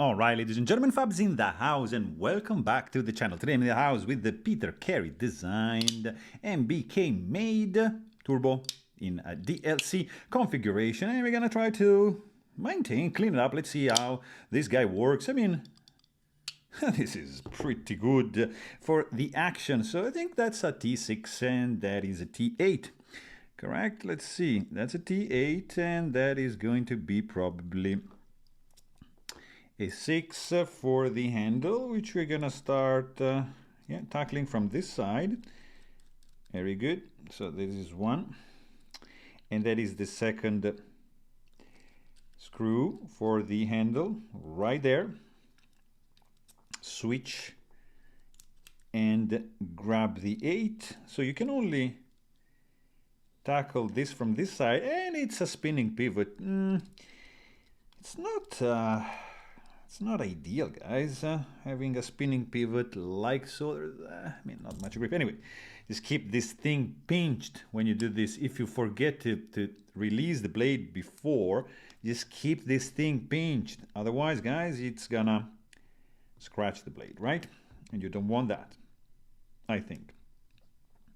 Alright, ladies and gentlemen, Fabs in the house, and welcome back to the channel. Today I'm in the house with the Peter Carey designed MBK made turbo in a DLC configuration, and we're gonna try to clean it up. Let's see how this guy works. I mean, this is pretty good for the action. So I think that's a T6 and that is a T8. Correct? Let's see. That's a T8 and that is going to be probably a 6 for the handle, which we're gonna start tackling from this side. Very good. So this is one, and that is the second screw for the handle right there. Switch and grab the 8. So you can only tackle this from this side, and it's a spinning pivot. It's not ideal, guys, having a spinning pivot like so. I mean, not much grip. Anyway, just keep this thing pinched when you do this. If you forget to release the blade before, just keep this thing pinched. Otherwise, guys, it's gonna scratch the blade, right? And you don't want that, I think.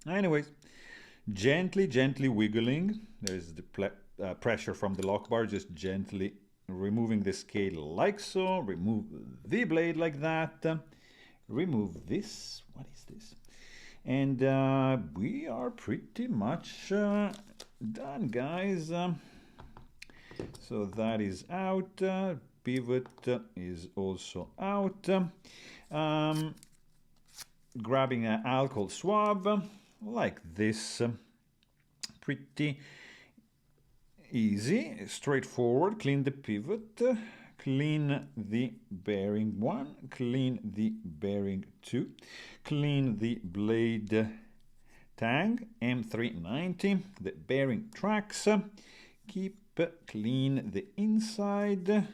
Anyways, gently wiggling. There's the pressure from the lock bar, just gently removing the scale like so, remove the blade like that, remove this, what is this? And we are pretty much done, guys. So that is out, pivot is also out. Grabbing an alcohol swab like this, pretty easy, straightforward. Clean the pivot, clean the bearing 1, clean the bearing 2, clean the blade tang M390, the bearing tracks, keep clean the inside.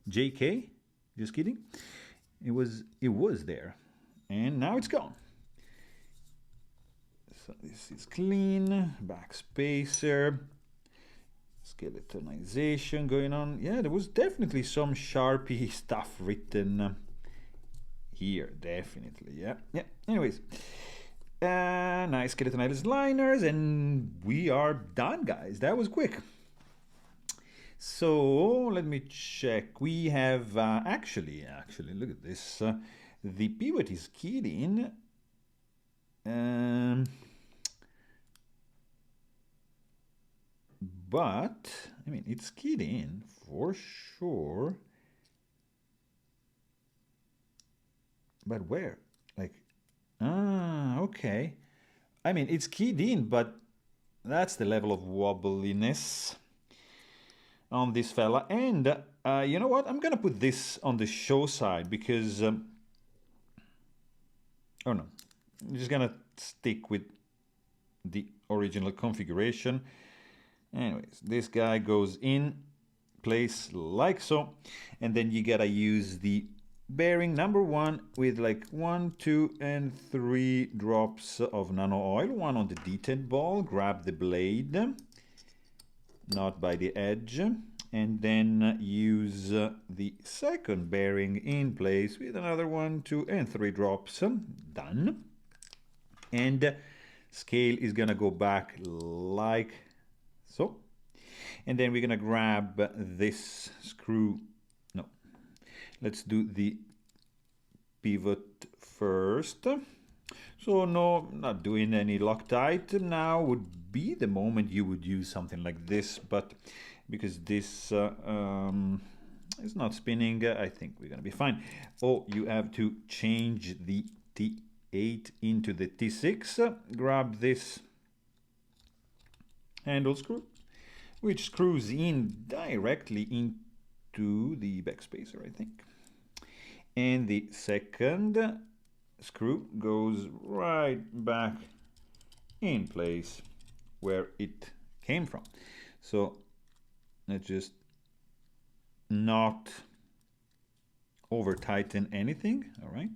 JK, just kidding, it was there and now it's gone. So this is clean, back spacer, skeletonization going on. Yeah, there was definitely some Sharpie stuff written here, definitely. Yeah. Anyways, nice skeletonized liners, and we are done, guys. That was quick. So let me check. We have actually, look at this. The pivot is keyed in. But I mean, it's keyed in for sure. But where? Like, okay. I mean, it's keyed in, but that's the level of wobbliness on this fella. And you know what? I'm gonna put this on the show side because oh no, I'm just gonna stick with the original configuration. Anyways, this guy goes in place like so, and then you gotta use the bearing number 1 with like 1, 2, and 3 drops of nano oil, one on the detent ball. Grab the blade, not by the edge, and then use the second bearing in place with another 1, 2, and 3 drops. Done. And scale is gonna go back like so, and then we're gonna grab this screw. No, let's do the pivot first. So no, not doing any Loctite. Now would be the moment you would use something like this, but because this is not spinning, I think we're gonna be fine. Oh, you have to change the T8 into the T6. Grab this handle screw, which screws in directly into the backspacer, I think. And the second screw goes right back in place where it came from. So let's just not over tighten anything. All right,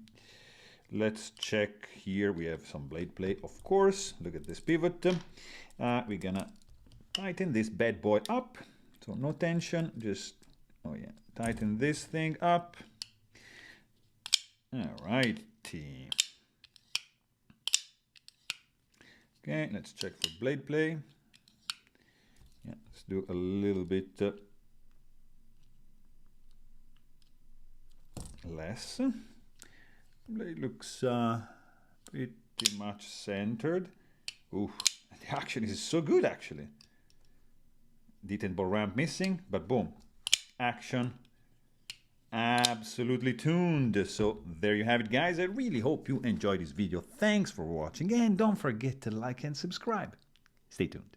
let's check here. We have some blade play, of course. Look at this pivot. We're gonna tighten this bad boy up, so no tension, just Oh yeah, tighten this thing up. All righty. Okay, let's check for blade play. Yeah, let's do a little bit less. Blade looks pretty much centered. Ooh, the action is so good actually. Detent ball ramp missing, but boom, action absolutely tuned. So there you have it, guys. I really hope you enjoyed this video. Thanks for watching, and don't forget to like and subscribe. Stay tuned.